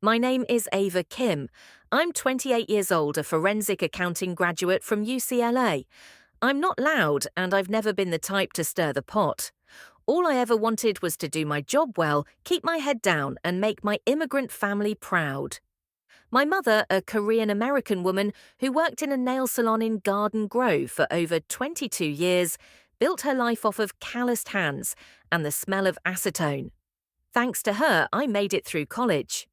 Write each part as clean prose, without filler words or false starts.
My name is Ava Kim. I'm 28 years old, a forensic accounting graduate from UCLA. I'm not loud, and I've never been the type to stir the pot. All I ever wanted was to do my job well, keep my head down, and make my immigrant family proud. My mother, a Korean American woman who worked in a nail salon in Garden Grove for over 22 years, built her life off of calloused hands and the smell of acetone. Thanks to her, I made it through college.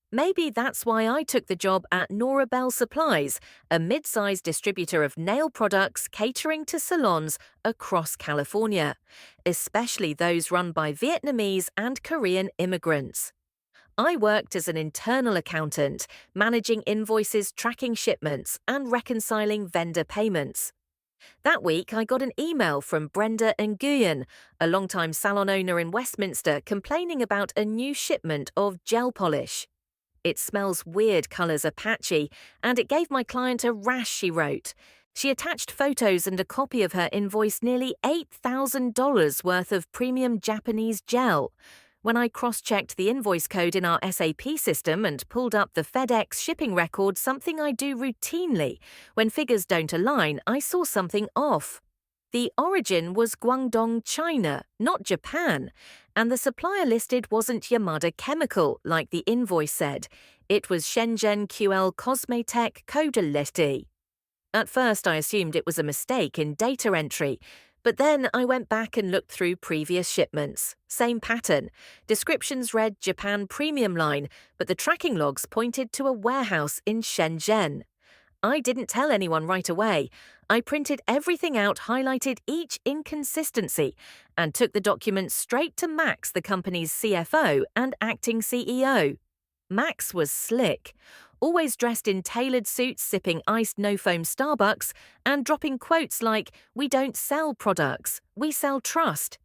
Maybe that's why I took the job at Nora Bell Supplies, a mid-sized distributor of nail products catering to salons across California, especially those run by Vietnamese and Korean immigrants. I worked as an internal accountant, managing invoices, tracking shipments, and reconciling vendor payments. That week, I got an email from Brenda Nguyen, a longtime salon owner in Westminster, complaining about a new shipment of gel polish. It smells weird, colours are patchy, and it gave my client a rash, she wrote. She attached photos and a copy of her invoice nearly $8,000 worth of premium Japanese gel. When I cross-checked the invoice code in our SAP system and pulled up the FedEx shipping record, something I do routinely, when figures don't align, I saw something off. The origin was Guangdong, China, not Japan, and the supplier listed wasn't Yamada Chemical, like the invoice said. It was Shenzhen QL Cosmetech Codality. At first, I assumed it was a mistake in data entry, but then I went back and looked through previous shipments. Same pattern. Descriptions read Japan Premium Line, but the tracking logs pointed to a warehouse in Shenzhen. I didn't tell anyone right away. I printed everything out, highlighted each inconsistency, and took the documents straight to Max, the company's CFO and acting CEO. Max was slick, always dressed in tailored suits, sipping iced no-foam Starbucks, and dropping quotes like, "We don't sell products, we sell trust."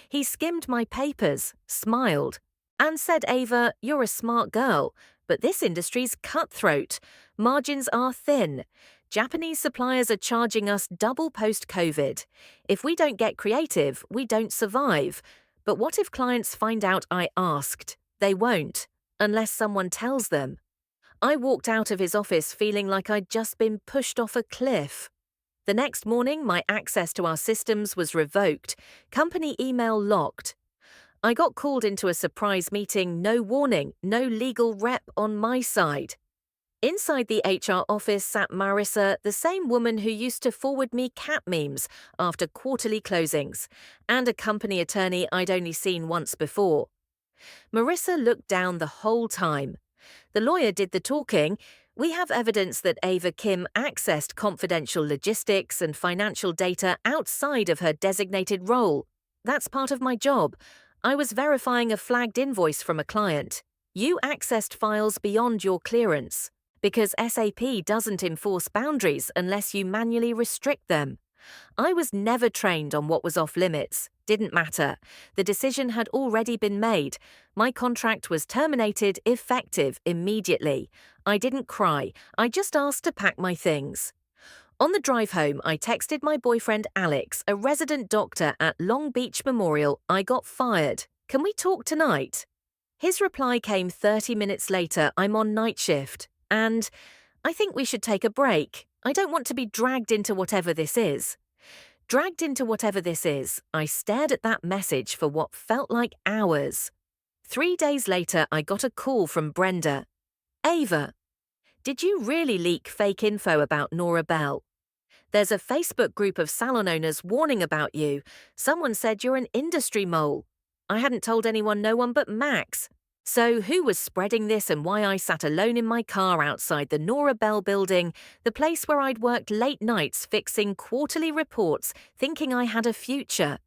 He skimmed my papers, smiled, and said, "Ava, you're a smart girl, but this industry's cutthroat. Margins are thin. Japanese suppliers are charging us double post-COVID. If we don't get creative, we don't survive. But what if clients find out I asked? They won't, unless someone tells them." I walked out of his office feeling like I'd just been pushed off a cliff. The next morning, my access to our systems was revoked, company email locked. I got called into a surprise meeting, no warning, no legal rep on my side. Inside the HR office sat Marissa, the same woman who used to forward me cat memes after quarterly closings, and a company attorney I'd only seen once before. Marissa looked down the whole time. The lawyer did the talking. "We have evidence that Ava Kim accessed confidential logistics and financial data outside of her designated role. That's part of my job. I was verifying a flagged invoice from a client. You accessed files beyond your clearance, because SAP doesn't enforce boundaries unless you manually restrict them. I was never trained on what was off limits. Didn't matter. The decision had already been made. My contract was terminated, effective immediately. I didn't cry. I just asked to pack my things. On the drive home, I texted my boyfriend Alex, a resident doctor at Long Beach Memorial. "I got fired. Can we talk tonight?" His reply came 30 minutes later. "I'm on night shift. And I think we should take a break. I don't want to be dragged into whatever this is." Dragged into whatever this is, I stared at that message for what felt like hours. 3 days later, I got a call from Brenda. "Ava, did you really leak fake info about Nora Bell? There's a Facebook group of salon owners warning about you. Someone said you're an industry mole. I hadn't told anyone, no one but Max. So who was spreading this and why I sat alone in my car outside the Nora Bell building, the place where I'd worked late nights fixing quarterly reports, thinking I had a future?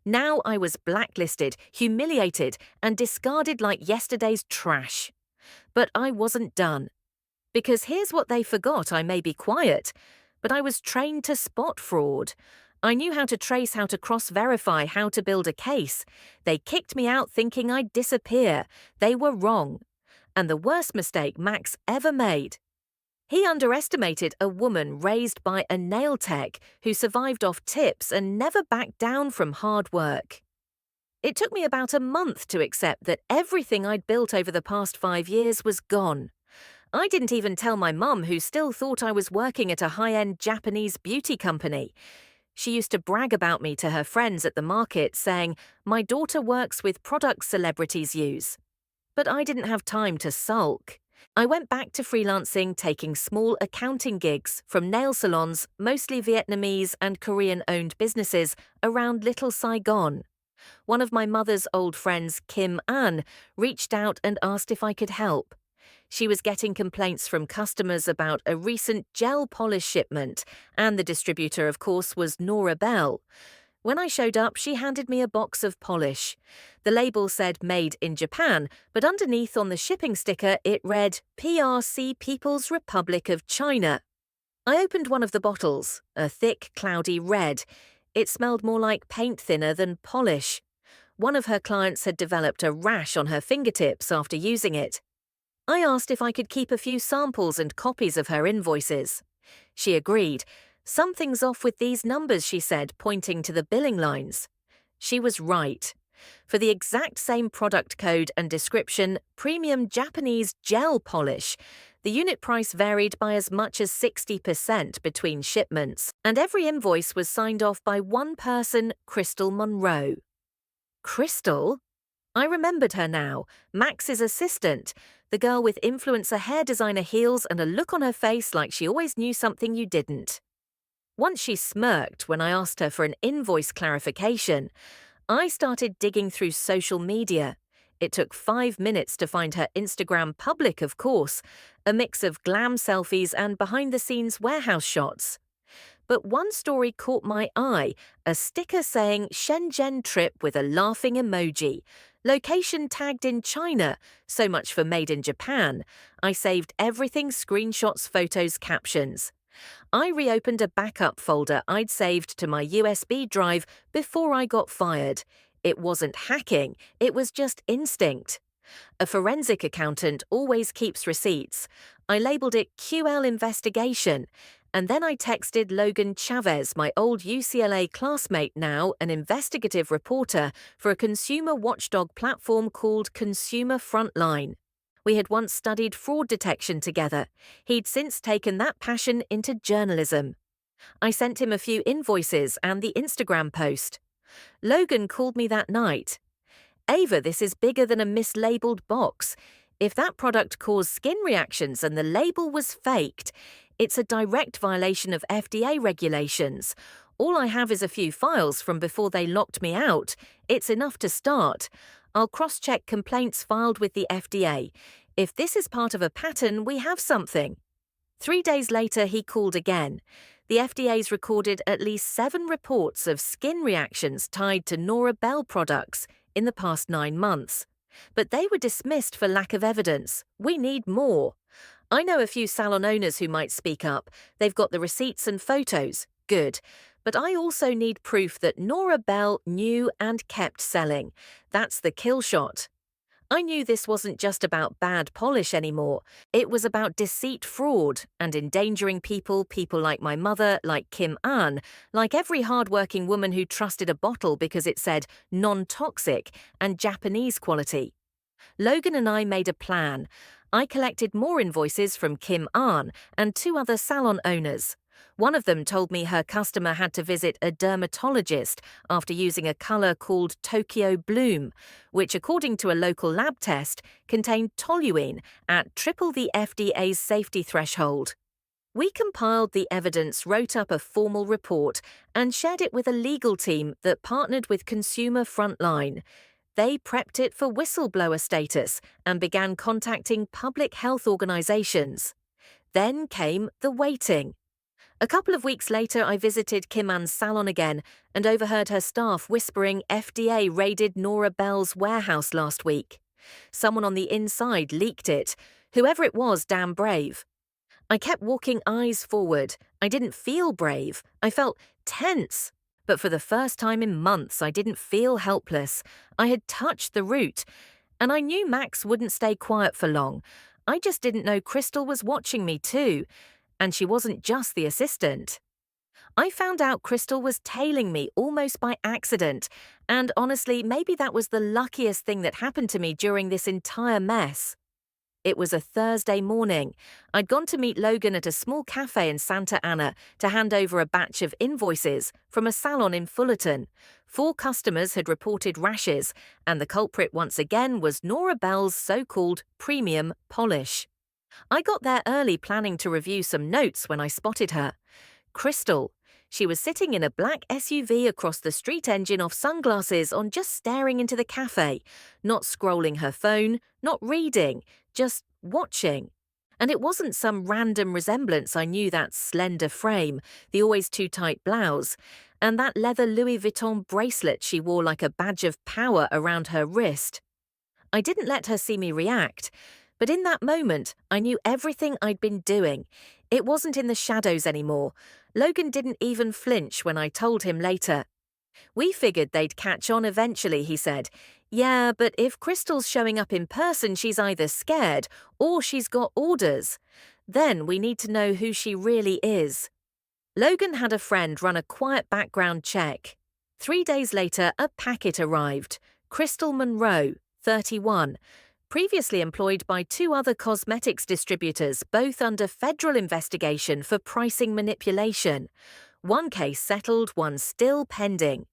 Now I was blacklisted, humiliated, and discarded like yesterday's trash. But I wasn't done. Because here's what they forgot: I may be quiet, but I was trained to spot fraud. I knew how to trace, how to cross-verify, how to build a case. They kicked me out thinking I'd disappear. They were wrong. And the worst mistake Max ever made. He underestimated a woman raised by a nail tech who survived off tips and never backed down from hard work. It took me about a month to accept that everything I'd built over the past 5 years was gone. I didn't even tell my mum, who still thought I was working at a high-end Japanese beauty company. She used to brag about me to her friends at the market, saying, "My daughter works with products celebrities use." But I didn't have time to sulk. I went back to freelancing, taking small accounting gigs from nail salons, mostly Vietnamese and Korean-owned businesses, around Little Saigon. One of my mother's old friends, Kim An, reached out and asked if I could help. She was getting complaints from customers about a recent gel polish shipment, and the distributor, of course, was Nora Bell. When I showed up, she handed me a box of polish. The label said "Made in Japan," but underneath on the shipping sticker it read "PRC People's Republic of China." I opened one of the bottles, a thick, cloudy red. It smelled more like paint thinner than polish. One of her clients had developed a rash on her fingertips after using it. I asked if I could keep a few samples and copies of her invoices. She agreed. "Something's off with these numbers," she said, pointing to the billing lines. She was right. For the exact same product code and description, premium Japanese gel polish, the unit price varied by as much as 60% between shipments, and every invoice was signed off by one person, Crystal Monroe. Crystal? I remembered her now, Max's assistant, the girl with influencer hair designer heels and a look on her face like she always knew something you didn't. Once she smirked when I asked her for an invoice clarification. I started digging through social media. It took 5 minutes to find her Instagram public, of course, a mix of glam selfies and behind-the-scenes warehouse shots. But one story caught my eye, a sticker saying Shenzhen trip with a laughing emoji. Location tagged in China, so much for Made in Japan. I saved everything: screenshots, photos, captions. I reopened a backup folder I'd saved to my USB drive before I got fired. It wasn't hacking, it was just instinct. A forensic accountant always keeps receipts. I labeled it QL Investigation, and then I texted Logan Chavez, my old UCLA classmate, now an investigative reporter for a consumer watchdog platform called Consumer Frontline. We had once studied fraud detection together. He'd since taken that passion into journalism. I sent him a few invoices and the Instagram post. Logan called me that night. "Ava, this is bigger than a mislabeled box. If that product caused skin reactions and the label was faked, it's a direct violation of FDA regulations. All I have is a few files from before they locked me out. It's enough to start. I'll cross-check complaints filed with the FDA. If this is part of a pattern, we have something." 3 days later, he called again. The FDA's recorded at least 7 reports of skin reactions tied to Nora Bell products in the past 9 months. But they were dismissed for lack of evidence. We need more. I know a few salon owners who might speak up. They've got the receipts and photos. Good. But I also need proof that Nora Bell knew and kept selling. That's the kill shot. I knew this wasn't just about bad polish anymore. It was about deceit, fraud, and endangering people like my mother, like Kim An, like every hard-working woman who trusted a bottle because it said non-toxic and Japanese quality. Logan and I made a plan. I collected more invoices from Kim An and 2 other salon owners. One of them told me her customer had to visit a dermatologist after using a color called Tokyo Bloom, which, according to a local lab test, contained toluene at triple the FDA's safety threshold. We compiled the evidence, wrote up a formal report, and shared it with a legal team that partnered with Consumer Frontline. They prepped it for whistleblower status and began contacting public health organizations. Then came the waiting. A couple of weeks later, I visited Kim An's salon again and overheard her staff whispering FDA raided Nora Bell's warehouse last week. Someone on the inside leaked it. Whoever it was, damn brave. I kept walking eyes forward. I didn't feel brave. I felt tense. But for the first time in months, I didn't feel helpless. I had touched the root. And I knew Max wouldn't stay quiet for long. I just didn't know Crystal was watching me too. And she wasn't just the assistant. I found out Crystal was tailing me almost by accident, and honestly, maybe that was the luckiest thing that happened to me during this entire mess. It was a Thursday morning. I'd gone to meet Logan at a small cafe in Santa Ana to hand over a batch of invoices from a salon in Fullerton. 4 customers had reported rashes, and the culprit once again was Nora Bell's so-called premium polish. I got there early planning to review some notes when I spotted her. Crystal. She was sitting in a black SUV across the street, engine off, sunglasses on, just staring into the cafe, not scrolling her phone, not reading, just watching. And it wasn't some random resemblance. I knew that slender frame, the always too tight blouse, and that leather Louis Vuitton bracelet she wore like a badge of power around her wrist. I didn't let her see me react, but in that moment, I knew everything I'd been doing. It wasn't in the shadows anymore. Logan didn't even flinch when I told him later. We figured they'd catch on eventually, he said. Yeah, but if Crystal's showing up in person, she's either scared or she's got orders. Then we need to know who she really is. Logan had a friend run a quiet background check. 3 days later, a packet arrived. Crystal Monroe, 31. Previously employed by 2 other cosmetics distributors, both under federal investigation for pricing manipulation. One case settled, one still pending.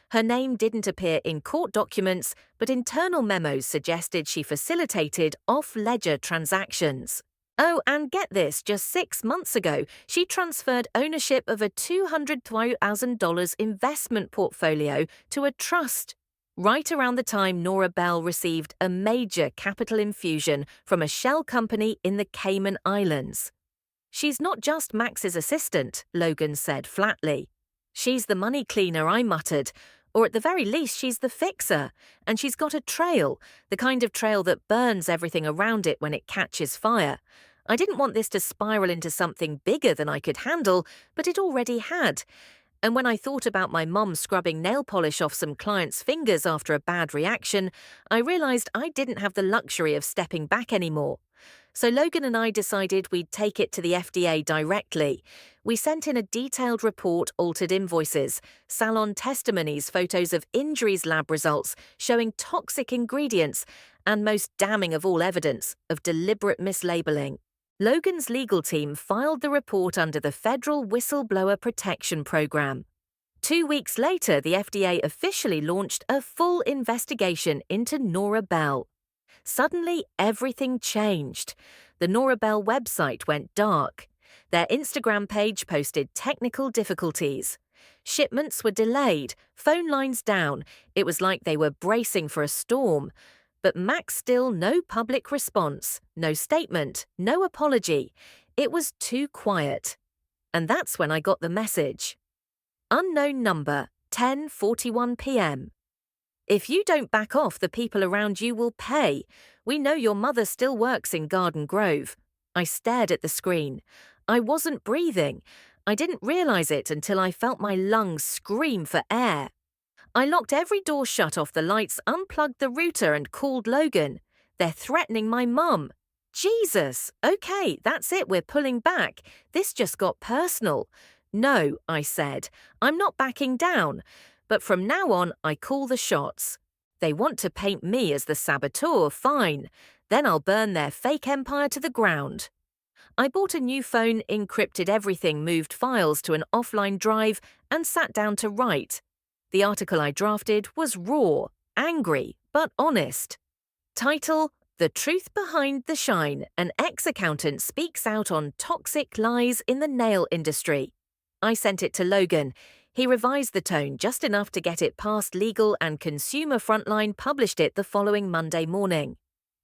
Her name didn't appear in court documents, but internal memos suggested she facilitated off-ledger transactions. Oh, and get this, just 6 months ago, she transferred ownership of a $200,000 investment portfolio to a trust. Right around the time Nora Bell received a major capital infusion from a shell company in the Cayman Islands. She's not just Max's assistant, Logan said flatly. She's the money cleaner, I muttered. Or at the very least, she's the fixer. And she's got a trail, the kind of trail that burns everything around it when it catches fire. I didn't want this to spiral into something bigger than I could handle, but it already had. And when I thought about my mum scrubbing nail polish off some clients' fingers after a bad reaction, I realized I didn't have the luxury of stepping back anymore. So Logan and I decided we'd take it to the FDA directly. We sent in a detailed report, altered invoices, Salon testimonies, photos of injuries lab results showing toxic ingredients, and most damning of all evidence, of deliberate mislabeling. Logan's legal team filed the report under the Federal Whistleblower Protection Program. 2 weeks later, the FDA officially launched a full investigation into Nora Bell. Suddenly, everything changed. The Nora Bell website went dark. Their Instagram page posted technical difficulties. Shipments were delayed, phone lines down. It was like they were bracing for a storm. But Max still no public response, no statement, no apology. It was too quiet. And that's when I got the message. Unknown number, 10:41 p.m. If you don't back off, the people around you will pay. We know your mother still works in Garden Grove. I stared at the screen. I wasn't breathing. I didn't realize it until I felt my lungs scream for air. I locked every door shut, off the lights, unplugged the router, and called Logan. They're threatening my mum. Jesus, okay, that's it, we're pulling back. This just got personal. No, I said, I'm not backing down. But from now on, I call the shots. They want to paint me as the saboteur, fine. Then I'll burn their fake empire to the ground. I bought a new phone, encrypted everything, moved files to an offline drive, and sat down to write. The article I drafted was raw, angry, but honest. Title: The Truth Behind the Shine. An ex-accountant speaks out on toxic lies in the nail industry. I sent it to Logan. He revised the tone just enough to get it past legal, and Consumer Frontline published it the following Monday morning.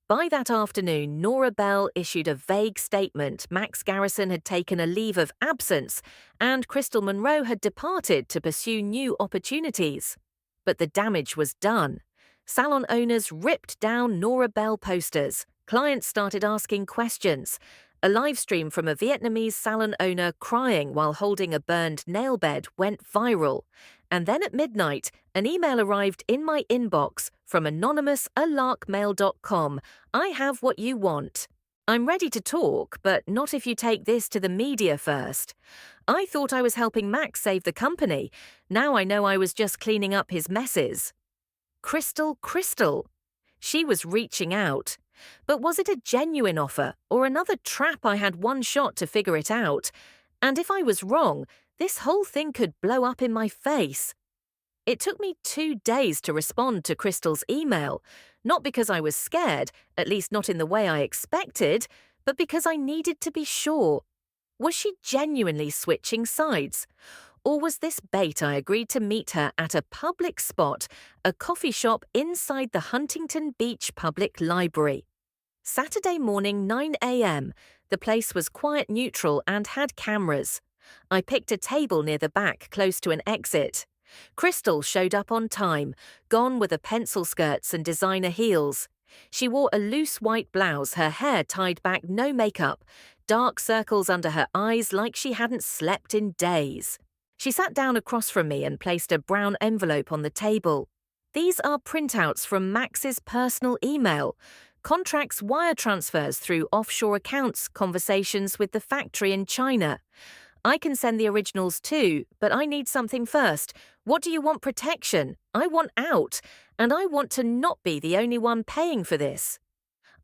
By that afternoon, Nora Bell issued a vague statement. Max Garrison had taken a leave of absence, and Crystal Monroe had departed to pursue new opportunities. But the damage was done. Salon owners ripped down Nora Bell posters. Clients started asking questions. A live stream from a Vietnamese salon owner crying while holding a burned nail bed went viral. And then at midnight, an email arrived in my inbox from anonymous@larkmail.com. I have what you want. I'm ready to talk, but not if you take this to the media first. I thought I was helping Max save the company. Now I know I was just cleaning up his messes. Crystal. She was reaching out. But was it a genuine offer or another trap I had one shot to figure it out? And if I was wrong, this whole thing could blow up in my face. It took me 2 days to respond to Crystal's email, not because I was scared, at least not in the way I expected, but because I needed to be sure. Was she genuinely switching sides? Or was this bait I agreed to meet her at a public spot, a coffee shop inside the Huntington Beach Public Library? Saturday morning, 9 a.m. The place was quiet neutral and had cameras. I picked a table near the back, close to an exit. Crystal showed up on time, gone with the pencil skirts and designer heels. She wore a loose white blouse, her hair tied back, no makeup, dark circles under her eyes like she hadn't slept in days. She sat down across from me and placed a brown envelope on the table. These are printouts from Max's personal email. Contracts, wire transfers through offshore accounts, conversations with the factory in China. I can send the originals too, but I need something first. What do you want? Protection? I want out, and I want to not be the only one paying for this.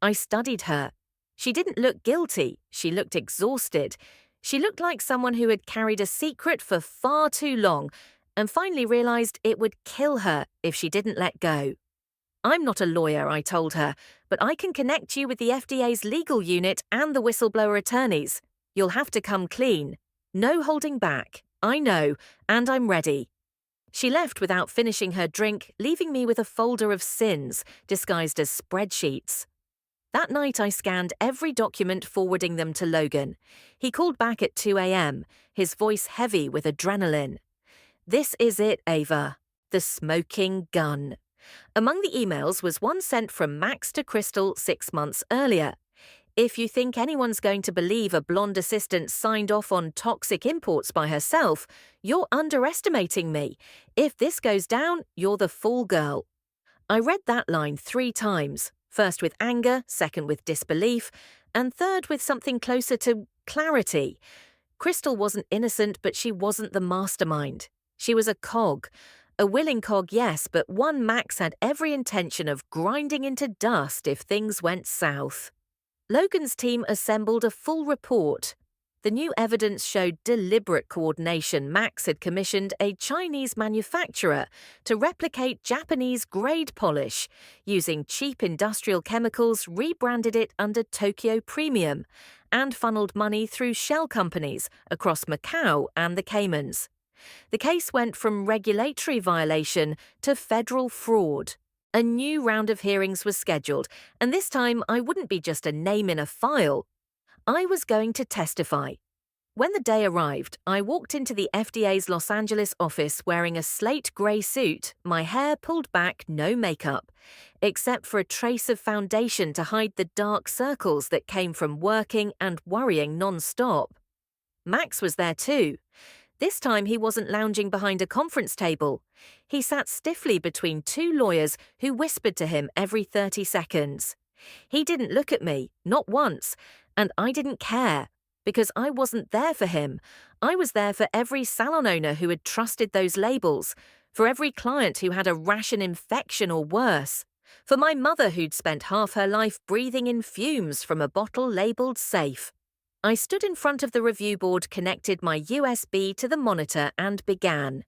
I studied her. She didn't look guilty. She looked exhausted. She looked like someone who had carried a secret for far too long and finally realized it would kill her if she didn't let go. I'm not a lawyer, I told her, but I can connect you with the FDA's legal unit and the whistleblower attorneys. You'll have to come clean. No holding back. I know, and I'm ready. She left without finishing her drink, leaving me with a folder of sins disguised as spreadsheets. That night I scanned every document, forwarding them to Logan. He called back at 2 a.m., his voice heavy with adrenaline. This is it, Ava. The smoking gun. Among the emails was one sent from Max to Crystal 6 months earlier. If you think anyone's going to believe a blonde assistant signed off on toxic imports by herself, you're underestimating me. If this goes down, you're the fool girl. I read that line 3 times, first with anger, second with disbelief, and third with something closer to clarity. Crystal wasn't innocent, but she wasn't the mastermind. She was a cog. A willing cog, yes, but one Max had every intention of grinding into dust if things went south. Logan's team assembled a full report. The new evidence showed deliberate coordination. Max had commissioned a Chinese manufacturer to replicate Japanese grade polish, using cheap industrial chemicals, rebranded it under Tokyo Premium, and funneled money through shell companies across Macau and the Caymans. The case went from regulatory violation to federal fraud. A new round of hearings was scheduled, and this time I wouldn't be just a name in a file. I was going to testify. When the day arrived, I walked into the FDA's Los Angeles office wearing a slate grey suit, my hair pulled back, no makeup, except for a trace of foundation to hide the dark circles that came from working and worrying non-stop. Max was there too. This time he wasn't lounging behind a conference table. He sat stiffly between 2 lawyers who whispered to him every 30 seconds. He didn't look at me, not once, and I didn't care, because I wasn't there for him. I was there for every salon owner who had trusted those labels, for every client who had a ration infection or worse, for my mother who'd spent half her life breathing in fumes from a bottle labeled safe. I stood in front of the review board, connected my USB to the monitor, and began.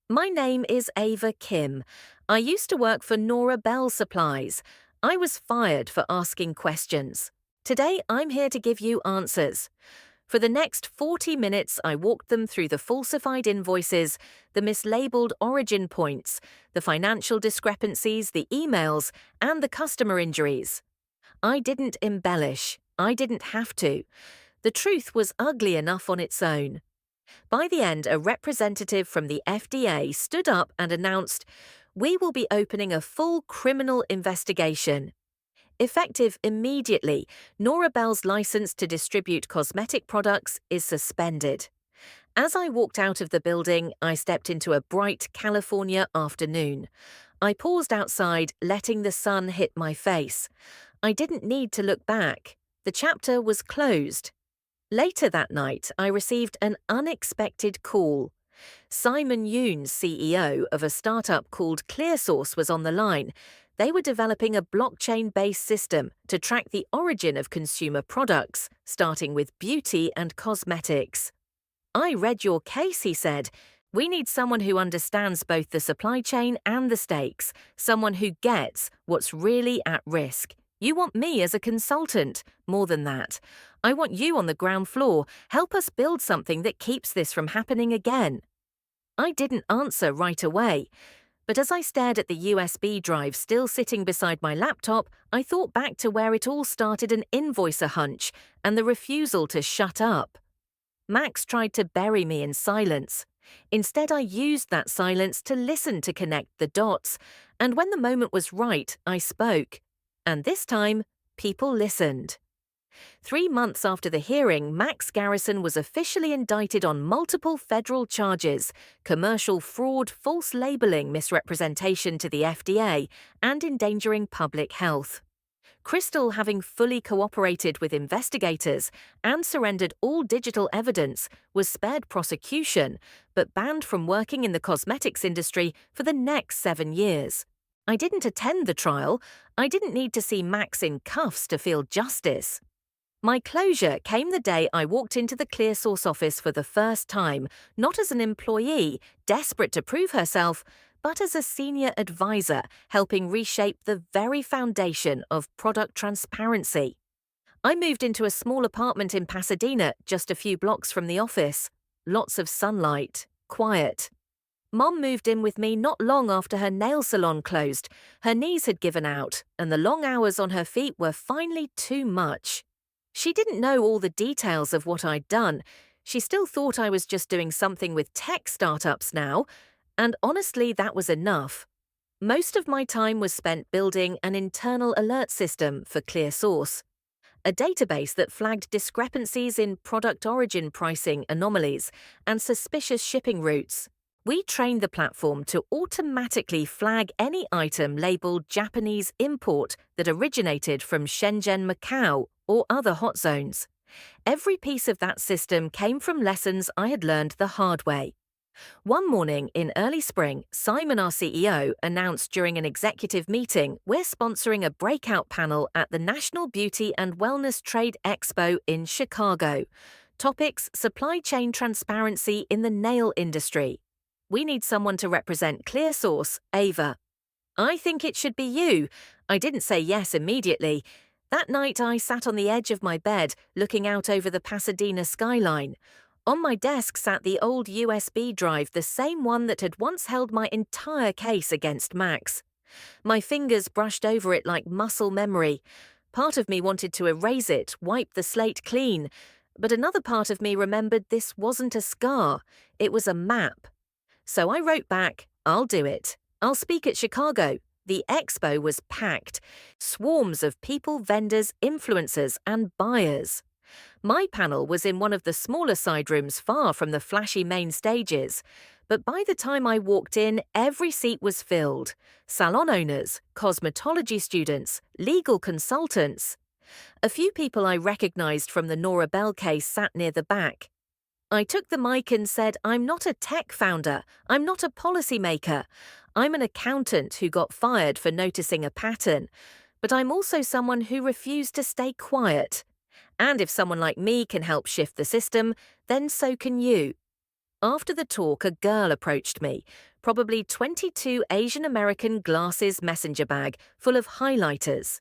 My name is Ava Kim. I used to work for Nora Bell Supplies. I was fired for asking questions. Today, I'm here to give you answers. For the next 40 minutes, I walked them through the falsified invoices, the mislabeled origin points, the financial discrepancies, the emails, and the customer injuries. I didn't embellish. I didn't have to. The truth was ugly enough on its own. By the end, a representative from the FDA stood up and announced, "We will be opening a full criminal investigation." Effective immediately, Nora Bell's license to distribute cosmetic products is suspended. As I walked out of the building, I stepped into a bright California afternoon. I paused outside, letting the sun hit my face. I didn't need to look back. The chapter was closed. Later that night, I received an unexpected call. Simon Yoon's CEO of a startup called ClearSource was on the line. They were developing a blockchain-based system to track the origin of consumer products, starting with beauty and cosmetics. "I read your case," he said. "We need someone who understands both the supply chain and the stakes, someone who gets what's really at risk. You want me as a consultant. More than that, I want you on the ground floor. Help us build something that keeps this from happening again." I didn't answer right away, but as I stared at the USB drive still sitting beside my laptop, I thought back to where it all started: an invoicer hunch and the refusal to shut up. Max tried to bury me in silence. Instead, I used that silence to listen, to connect the dots, and when the moment was right, I spoke. And this time, people listened. 3 months after the hearing, Max Garrison was officially indicted on multiple federal charges: commercial fraud, false labeling, misrepresentation to the FDA, and endangering public health. Crystal, having fully cooperated with investigators and surrendered all digital evidence, was spared prosecution, but banned from working in the cosmetics industry for the next 7 years. I didn't attend the trial. I didn't need to see Max in cuffs to feel justice. My closure came the day I walked into the ClearSource office for the first time, not as an employee, desperate to prove herself, but as a senior advisor, helping reshape the very foundation of product transparency. I moved into a small apartment in Pasadena, just a few blocks from the office. Lots of sunlight, quiet. Mom moved in with me not long after her nail salon closed. Her knees had given out, and the long hours on her feet were finally too much. She didn't know all the details of what I'd done. She still thought I was just doing something with tech startups now, and honestly, that was enough. Most of my time was spent building an internal alert system for ClearSource, a database that flagged discrepancies in product origin pricing anomalies and suspicious shipping routes. We trained the platform to automatically flag any item labeled Japanese import that originated from Shenzhen, Macau, or other hot zones. Every piece of that system came from lessons I had learned the hard way. One morning in early spring, Simon, our CEO, announced during an executive meeting we're sponsoring a breakout panel at the National Beauty and Wellness Trade Expo in Chicago. Topics: supply chain transparency in the nail industry. We need someone to represent ClearSource, Ava. "I think it should be you." I didn't say yes immediately. That night, I sat on the edge of my bed, looking out over the Pasadena skyline. On my desk sat the old USB drive, the same one that had once held my entire case against Max. My fingers brushed over it like muscle memory. Part of me wanted to erase it, wipe the slate clean, but another part of me remembered this wasn't a scar, it was a map. So I wrote back, "I'll do it. I'll speak at Chicago." The expo was packed. Swarms of people, vendors, influencers, and buyers. My panel was in one of the smaller side rooms far from the flashy main stages. But by the time I walked in, every seat was filled. Salon owners, cosmetology students, legal consultants. A few people I recognized from the Nora Bell case sat near the back. I took the mic and said, "I'm not a tech founder. I'm not a policymaker. I'm an accountant who got fired for noticing a pattern. But I'm also someone who refused to stay quiet. And if someone like me can help shift the system, then so can you." After the talk, a girl approached me, probably 22, Asian American, glasses, messenger bag full of highlighters.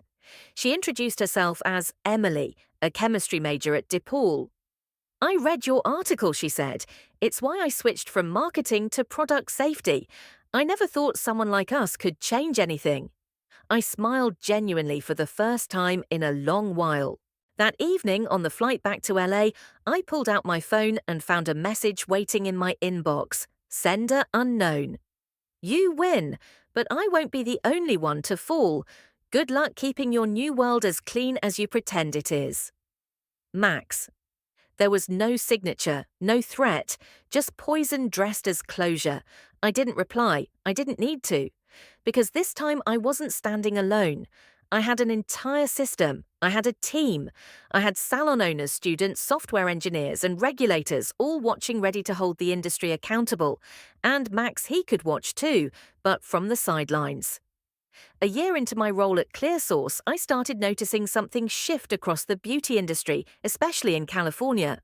She introduced herself as Emily, a chemistry major at DePaul. "I read your article," she said. "It's why I switched from marketing to product safety. I never thought someone like us could change anything." I smiled genuinely for the first time in a long while. That evening, on the flight back to LA, I pulled out my phone and found a message waiting in my inbox. Sender unknown. "You win, but I won't be the only one to fall. Good luck keeping your new world as clean as you pretend it is. Max." There was no signature, no threat, just poison dressed as closure. I didn't reply. I didn't need to. Because this time I wasn't standing alone. I had an entire system. I had a team. I had salon owners, students, software engineers, and regulators all watching, ready to hold the industry accountable. And Max, he could watch too, but from the sidelines. A year into my role at ClearSource, I started noticing something shift across the beauty industry, especially in California.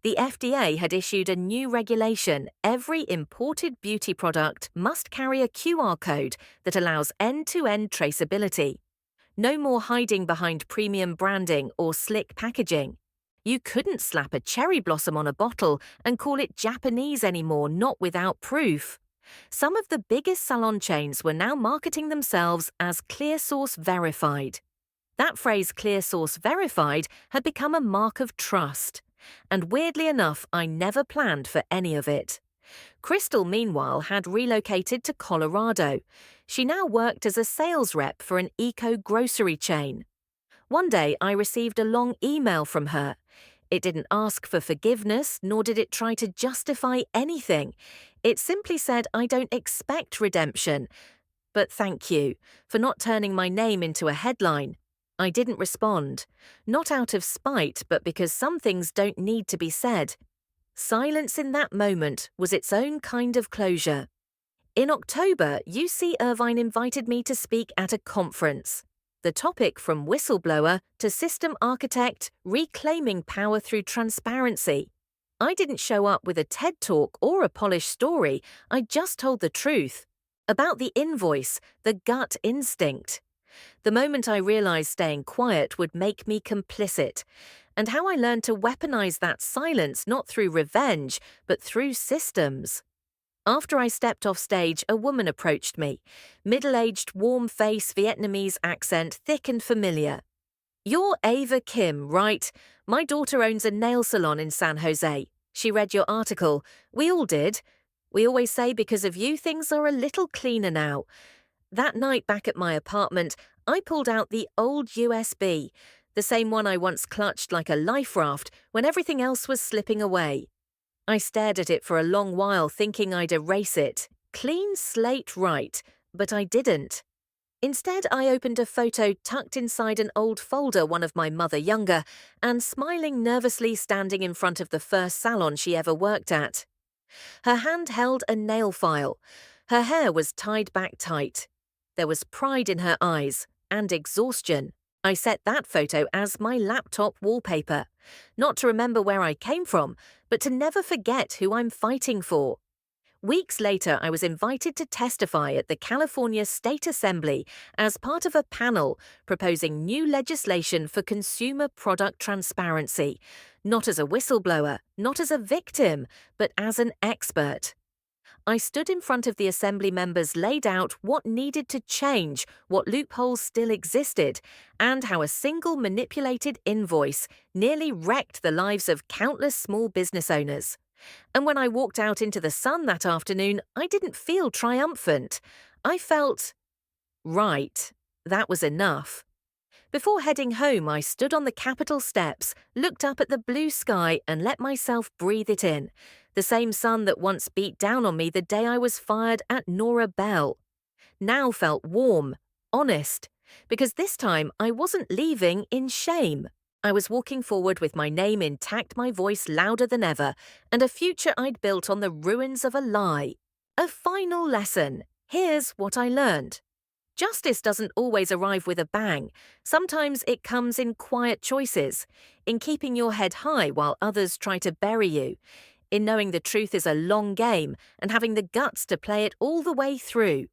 The FDA had issued a new regulation. Every imported beauty product must carry a QR code that allows end-to-end traceability. No more hiding behind premium branding or slick packaging. You couldn't slap a cherry blossom on a bottle and call it Japanese anymore, not without proof. Some of the biggest salon chains were now marketing themselves as ClearSource Verified. That phrase, ClearSource Verified, had become a mark of trust. And weirdly enough, I never planned for any of it. Crystal, meanwhile, had relocated to Colorado. She now worked as a sales rep for an eco-grocery chain. One day, I received a long email from her. It didn't ask for forgiveness, nor did it try to justify anything. It simply said, "I don't expect redemption, but thank you for not turning my name into a headline." I didn't respond, not out of spite, but because some things don't need to be said. Silence in that moment was its own kind of closure. In October, UC Irvine invited me to speak at a conference. The topic, from whistleblower to system architect, reclaiming power through transparency. I didn't show up with a TED talk or a polished story. I just told the truth. About the invoice, the gut instinct. The moment I realized staying quiet would make me complicit, and how I learned to weaponize that silence not through revenge, but through systems. After I stepped off stage, a woman approached me. Middle-aged, warm face, Vietnamese accent, thick and familiar. "You're Ava Kim, right? My daughter owns a nail salon in San Jose. She read your article. We all did. We always say because of you, things are a little cleaner now." That night back at my apartment, I pulled out the old USB, the same one I once clutched like a life raft when everything else was slipping away. I stared at it for a long while, thinking I'd erase it. Clean slate, right, but I didn't. Instead, I opened a photo tucked inside an old folder, one of my mother younger, and smiling nervously standing in front of the first salon she ever worked at. Her hand held a nail file. Her hair was tied back tight. There was pride in her eyes and exhaustion. I set that photo as my laptop wallpaper, not to remember where I came from, but to never forget who I'm fighting for. Weeks later, I was invited to testify at the California State Assembly as part of a panel proposing new legislation for consumer product transparency, not as a whistleblower, not as a victim, but as an expert. I stood in front of the assembly members, laid out what needed to change, what loopholes still existed, and how a single manipulated invoice nearly wrecked the lives of countless small business owners. And when I walked out into the sun that afternoon, I didn't feel triumphant. I felt, right, that was enough. Before heading home, I stood on the Capitol steps, looked up at the blue sky, and let myself breathe it in. The same sun that once beat down on me the day I was fired at Nora Bell. Now felt warm, honest, because this time I wasn't leaving in shame. I was walking forward with my name intact, my voice louder than ever, and a future I'd built on the ruins of a lie. A final lesson. Here's what I learned. Justice doesn't always arrive with a bang. Sometimes it comes in quiet choices, in keeping your head high while others try to bury you, in knowing the truth is a long game and having the guts to play it all the way through.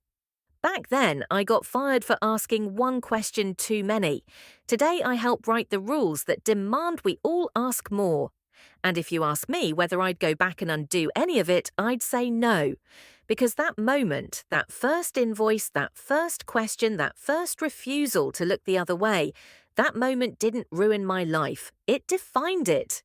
Back then, I got fired for asking one question too many. Today, I help write the rules that demand we all ask more. And if you ask me whether I'd go back and undo any of it, I'd say no. Because that moment, that first invoice, that first question, that first refusal to look the other way, that moment didn't ruin my life. It defined it.